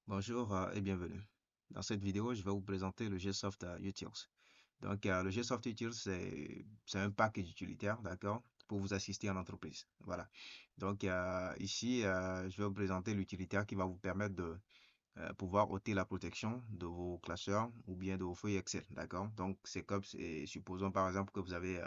Bonjour et bienvenue. Dans cette vidéo, je vais vous présenter le GSoft Utils. Donc, le GSoft Utils, c'est un pack utilitaire, d'accord, pour vous assister en entreprise. Voilà. Donc, ici, je vais vous présenter l'utilitaire qui va vous permettre de pouvoir ôter la protection de vos classeurs ou bien de vos feuilles Excel, d'accord. Donc, c'est comme, supposons par exemple que vous avez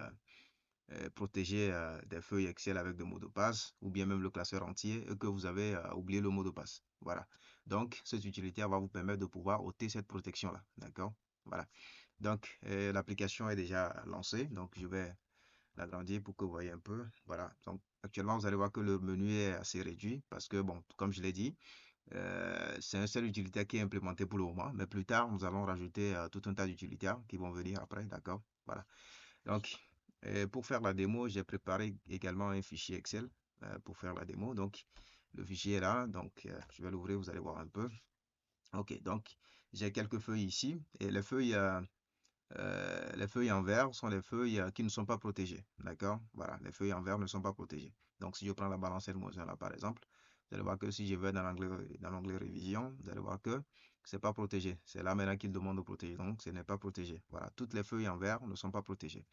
protégé des feuilles Excel avec des mots de passe ou bien même le classeur entier et que vous avez oublié le mot de passe. Voilà. Donc, cet utilitaire va vous permettre de pouvoir ôter cette protection-là. D'accord? Voilà. Donc, l'application est déjà lancée. Donc, je vais l'agrandir pour que vous voyez un peu. Voilà. Donc, actuellement, vous allez voir que le menu est assez réduit parce que, bon, comme je l'ai dit, c'est un seul utilitaire qui est implémenté pour le moment. Mais plus tard, nous allons rajouter tout un tas d'utilitaires qui vont venir après. D'accord? Voilà. Donc, pour faire la démo, j'ai préparé également un fichier Excel pour faire la démo. Donc, le fichier est là. Donc, je vais l'ouvrir, vous allez voir un peu. OK, donc, j'ai quelques feuilles ici. Et les feuilles en vert sont les feuilles qui ne sont pas protégées. D'accord? Voilà, les feuilles en vert ne sont pas protégées. Donc, si je prends la balance Elmotion là, par exemple, vous allez voir que si je vais dans l'onglet révision, vous allez voir que c'est pas protégé. C'est là maintenant qu'il demande de protéger. Donc, ce n'est pas protégé. Voilà, toutes les feuilles en vert ne sont pas protégées.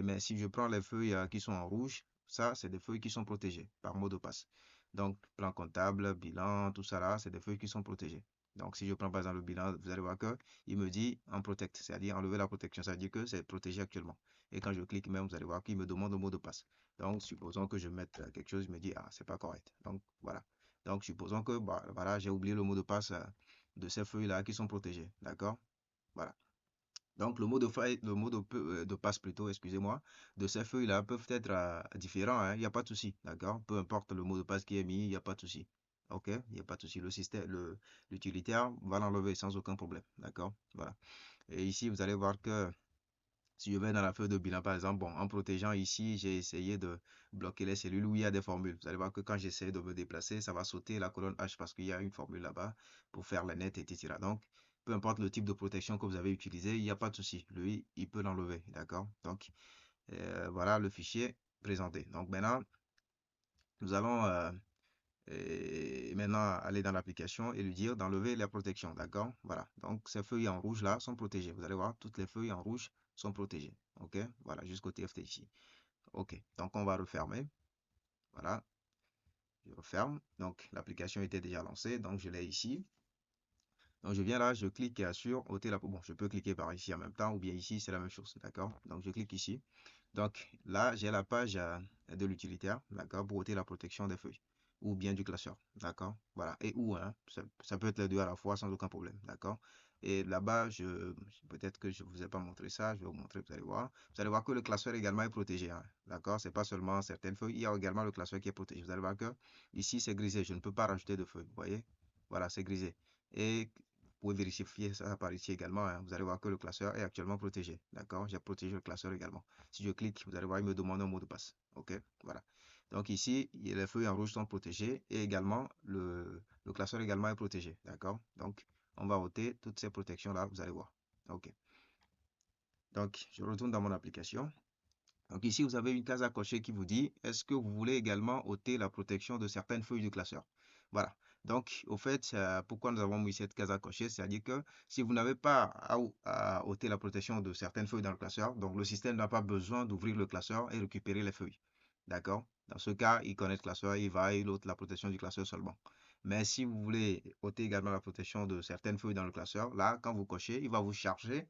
Mais si je prends les feuilles qui sont en rouge, ça, c'est des feuilles qui sont protégées par mot de passe. Donc, plan comptable, bilan, tout ça là, c'est des feuilles qui sont protégées. Donc, si je prends par exemple le bilan, vous allez voir que il me dit en protect, c'est-à-dire enlever la protection, ça veut dire que c'est protégé actuellement. Et quand je clique même, vous allez voir qu'il me demande le mot de passe. Donc, supposons que je mette quelque chose, il me dit, ah, c'est pas correct. Donc, voilà. Donc, supposons que, bah, voilà, j'ai oublié le mot de passe de ces feuilles-là qui sont protégées. D'accord? Voilà. Donc, le mot de passe plutôt, excusez-moi, de ces feuilles-là peuvent être différents, hein, il n'y a pas de souci, d'accord? Peu importe le mot de passe qui est mis, il n'y a pas de souci. OK? Il n'y a pas de souci. L'utilitaire va l'enlever sans aucun problème, d'accord? Voilà. Et ici, vous allez voir que si je vais dans la feuille de bilan, par exemple, bon, en protégeant ici, j'ai essayé de bloquer les cellules où il y a des formules. Vous allez voir que quand j'essaie de me déplacer, ça va sauter la colonne H parce qu'il y a une formule là-bas pour faire les nets, etc. Donc, peu importe le type de protection que vous avez utilisé, il n'y a pas de souci. Lui, il peut l'enlever, d'accord? Donc, voilà le fichier présenté. Donc, maintenant, nous allons maintenant aller dans l'application et lui dire d'enlever la protection, d'accord? Voilà. Donc, ces feuilles en rouge là sont protégées. Vous allez voir, toutes les feuilles en rouge sont protégées. OK? Voilà, jusqu'au TFT ici. OK. Donc, on va refermer. Voilà. Je referme. Donc, l'application était déjà lancée. Donc, je l'ai ici. Donc, je viens là, je clique sur ôter la... Bon, je peux cliquer par ici en même temps ou bien ici, c'est la même chose. D'accord? Donc, je clique ici. Donc, là, j'ai la page de l'utilitaire. D'accord? Pour ôter la protection des feuilles ou bien du classeur. D'accord? Voilà. Et où, hein? Ça peut être les deux à la fois sans aucun problème. D'accord? Et là-bas, peut-être que je ne vous ai pas montré ça. Je vais vous montrer, vous allez voir. Vous allez voir que le classeur également est protégé. Hein. D'accord? C'est pas seulement certaines feuilles. Il y a également le classeur qui est protégé. Vous allez voir que ici, c'est grisé. Je ne peux pas rajouter de feuilles. Vous voyez? Voilà, c'est grisé. Et vous pouvez vérifier ça par ici également. Hein. Vous allez voir que le classeur est actuellement protégé. D'accord? J'ai protégé le classeur également. Si je clique, vous allez voir, il me demande un mot de passe. OK? Voilà. Donc ici, les feuilles en rouge sont protégées et également le classeur également est protégé. D'accord? Donc, on va ôter toutes ces protections-là, vous allez voir. OK. Donc, je retourne dans mon application. Donc ici, vous avez une case à cocher qui vous dit, est-ce que vous voulez également ôter la protection de certaines feuilles du classeur? Voilà. Donc, au fait, pourquoi nous avons mis cette case à cocher? C'est-à-dire que si vous n'avez pas à ôter la protection de certaines feuilles dans le classeur, donc le système n'a pas besoin d'ouvrir le classeur et récupérer les feuilles. D'accord? Dans ce cas, il connaît le classeur, il ôte la protection du classeur seulement. Mais si vous voulez ôter également la protection de certaines feuilles dans le classeur, là, quand vous cochez, il va vous charger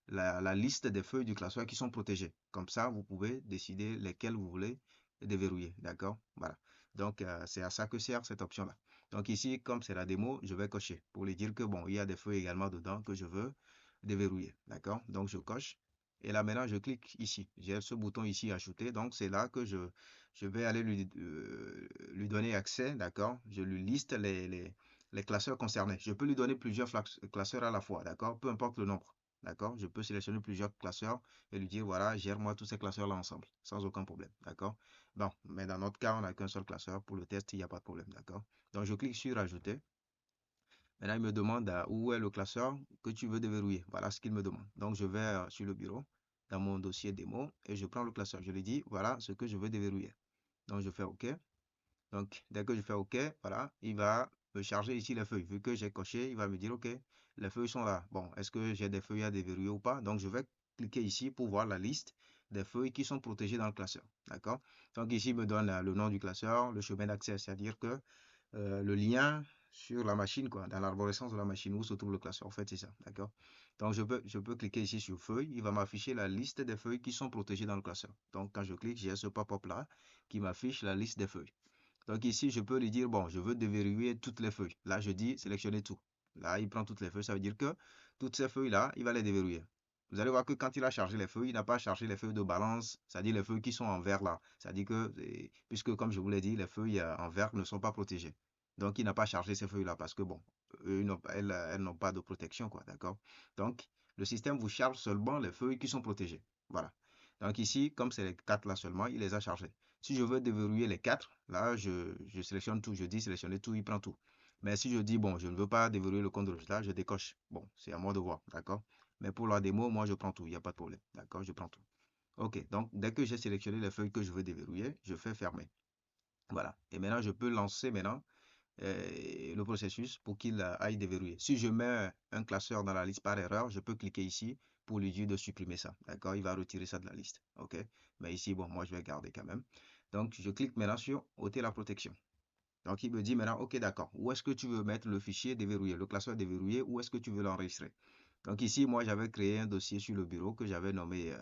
la liste des feuilles du classeur qui sont protégées. Comme ça, vous pouvez décider lesquelles vous voulez déverrouiller. D'accord? Voilà. Donc, c'est à ça que sert cette option-là. Donc ici, comme c'est la démo, je vais cocher pour lui dire que bon, il y a des feuilles également dedans que je veux déverrouiller. D'accord? Donc, je coche. Et là, maintenant, je clique ici. J'ai ce bouton ici, ajouter. Donc, c'est là que je vais aller lui donner accès. D'accord? Je lui liste les classeurs concernés. Je peux lui donner plusieurs classeurs à la fois. D'accord? Peu importe le nombre. D'accord? Je peux sélectionner plusieurs classeurs et lui dire, voilà, gère-moi tous ces classeurs-là ensemble, sans aucun problème. D'accord? Bon, mais dans notre cas, on n'a qu'un seul classeur. Pour le test, il n'y a pas de problème. D'accord? Donc, je clique sur Ajouter. Maintenant, il me demande où est le classeur que tu veux déverrouiller. Voilà ce qu'il me demande. Donc, je vais sur le bureau, dans mon dossier démo, et je prends le classeur. Je lui dis, voilà ce que je veux déverrouiller. Donc, je fais OK. Donc, dès que je fais OK, voilà, il va me charger ici les feuilles. Vu que j'ai coché, il va me dire, OK, les feuilles sont là. Bon, est-ce que j'ai des feuilles à déverrouiller ou pas? Donc, je vais cliquer ici pour voir la liste des feuilles qui sont protégées dans le classeur. D'accord? Donc, ici, il me donne le nom du classeur, le chemin d'accès, c'est-à-dire que le lien sur la machine, quoi, dans l'arborescence de la machine où se trouve le classeur. En fait, c'est ça. D'accord? Donc, je peux cliquer ici sur feuilles. Il va m'afficher la liste des feuilles qui sont protégées dans le classeur. Donc, quand je clique, j'ai ce pop-up là qui m'affiche la liste des feuilles. Donc ici, je peux lui dire, bon, je veux déverrouiller toutes les feuilles. Là, je dis sélectionner tout. Là, il prend toutes les feuilles. Ça veut dire que toutes ces feuilles-là, il va les déverrouiller. Vous allez voir que quand il a chargé les feuilles, il n'a pas chargé les feuilles de balance, c'est-à-dire les feuilles qui sont en vert là. C'est-à-dire que, puisque comme je vous l'ai dit, les feuilles en vert ne sont pas protégées. Donc, il n'a pas chargé ces feuilles-là parce que, bon, elles n'ont pas de protection, quoi, d'accord? Donc, le système vous charge seulement les feuilles qui sont protégées. Voilà. Donc ici, comme c'est les 4 là seulement, il les a chargées. Si je veux déverrouiller les 4, là, je sélectionne tout. Je dis sélectionner tout, il prend tout. Mais si je dis, bon, je ne veux pas déverrouiller le compte de résultat, je décoche. Bon, c'est à moi de voir, d'accord? Mais pour la démo, moi, je prends tout. Il n'y a pas de problème, d'accord? Je prends tout. OK, donc dès que j'ai sélectionné les feuilles que je veux déverrouiller, je fais fermer. Voilà. Et maintenant, je peux lancer maintenant le processus pour qu'il aille déverrouiller. Si je mets un classeur dans la liste par erreur, je peux cliquer ici pour lui dire de supprimer ça. D'accord? Il va retirer ça de la liste. OK? Mais ici, bon, moi, je vais garder quand même. Donc, je clique maintenant sur ôter la protection. Donc, il me dit maintenant, OK, d'accord. Où est-ce que tu veux mettre le fichier déverrouillé, le classeur déverrouillé, où est-ce que tu veux l'enregistrer? Donc, ici, moi, j'avais créé un dossier sur le bureau que j'avais nommé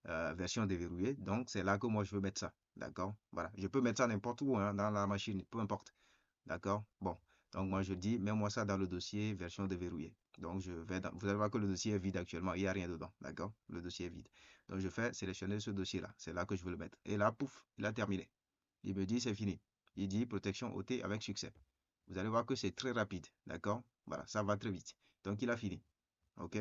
version déverrouillée. Donc, c'est là que moi, je veux mettre ça. D'accord? Voilà. Je peux mettre ça n'importe où, hein, dans la machine, peu importe. D'accord? Bon. Donc, moi, je dis, mets-moi ça dans le dossier version déverrouillée. Donc, vous allez voir que le dossier est vide actuellement. Il n'y a rien dedans. D'accord? Le dossier est vide. Donc, je fais sélectionner ce dossier-là. C'est là que je veux le mettre. Et là, pouf, il a terminé. Il me dit, c'est fini. Il dit, protection ôtée avec succès. Vous allez voir que c'est très rapide. D'accord? Voilà, ça va très vite. Donc, il a fini. OK?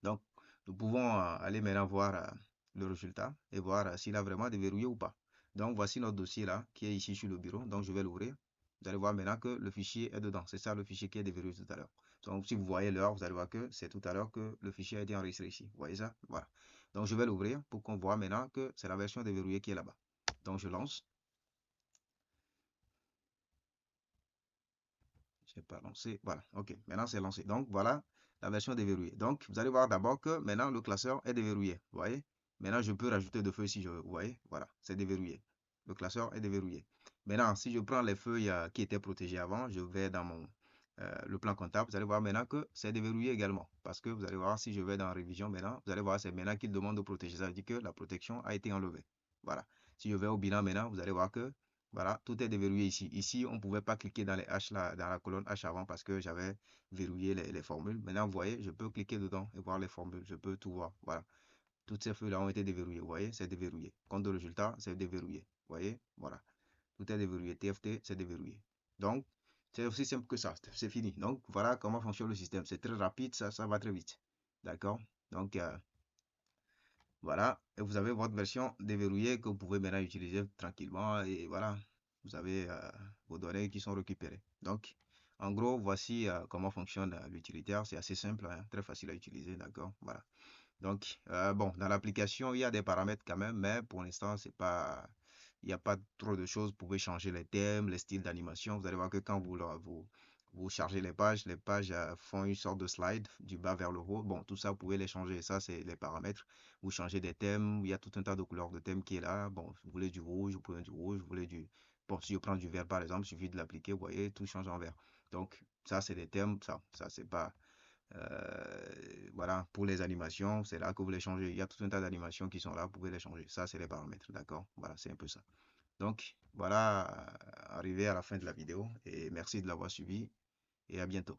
Donc, nous pouvons aller maintenant voir le résultat et voir s'il a vraiment déverrouillé ou pas. Donc, voici notre dossier là qui est ici sur le bureau. Donc, je vais l'ouvrir. Vous allez voir maintenant que le fichier est dedans. C'est ça le fichier qui est déverrouillé tout à l'heure. Donc, si vous voyez l'heure, vous allez voir que c'est tout à l'heure que le fichier a été enregistré ici. Vous voyez ça? Voilà. Donc, je vais l'ouvrir pour qu'on voit maintenant que c'est la version déverrouillée qui est là-bas. Donc, je lance. Je n'ai pas lancé. Voilà. OK. Maintenant, c'est lancé. Donc, voilà la version déverrouillée. Donc, vous allez voir d'abord que maintenant, le classeur est déverrouillé. Vous voyez? Maintenant, je peux rajouter deux feuilles si je veux. Vous voyez? Voilà. C'est déverrouillé. Le classeur est déverrouillé. Maintenant, si je prends les feuilles qui étaient protégées avant, je vais dans le plan comptable. Vous allez voir maintenant que c'est déverrouillé également. Parce que vous allez voir, si je vais dans révision maintenant, vous allez voir, c'est maintenant qu'il demande de protéger. Ça veut dire que la protection a été enlevée. Voilà. Si je vais au bilan maintenant, vous allez voir que voilà, tout est déverrouillé ici. Ici, on ne pouvait pas cliquer dans les H là, dans la colonne H avant parce que j'avais verrouillé les formules. Maintenant, vous voyez, je peux cliquer dedans et voir les formules. Je peux tout voir. Voilà. Toutes ces feuilles-là ont été déverrouillées. Vous voyez, c'est déverrouillé. Compte de résultat, c'est déverrouillé. Vous voyez, voilà. Tout est déverrouillé. TFT, c'est déverrouillé. Donc, c'est aussi simple que ça. C'est fini. Donc, voilà comment fonctionne le système. C'est très rapide, ça va très vite. D'accord? Donc, voilà, et vous avez votre version déverrouillée que vous pouvez maintenant utiliser tranquillement et voilà, vous avez vos données qui sont récupérées. Donc, en gros, voici comment fonctionne l'utilitaire. C'est assez simple, hein, très facile à utiliser, d'accord? Voilà. Donc, bon, dans l'application, il y a des paramètres quand même, mais pour l'instant, c'est pas, il n'y a pas trop de choses. Vous pouvez changer les thèmes, les styles d'animation. Vous allez voir que quand vous chargez les pages font une sorte de slide du bas vers le haut. Bon, tout ça, vous pouvez les changer. Ça, c'est les paramètres. Vous changez des thèmes. Il y a tout un tas de couleurs de thèmes qui est là. Bon, vous voulez du rouge, vous prenez du rouge. Vous voulez du... Bon, si je prends du vert, par exemple, il suffit de l'appliquer. Vous voyez, tout change en vert. Donc, ça, c'est des thèmes. Ça c'est pas... voilà, pour les animations, c'est là que vous les changez. Il y a tout un tas d'animations qui sont là, vous pouvez les changer. Ça, c'est les paramètres, d'accord? Voilà, c'est un peu ça. Donc, voilà, arrivé à la fin de la vidéo et merci de l'avoir suivi et à bientôt.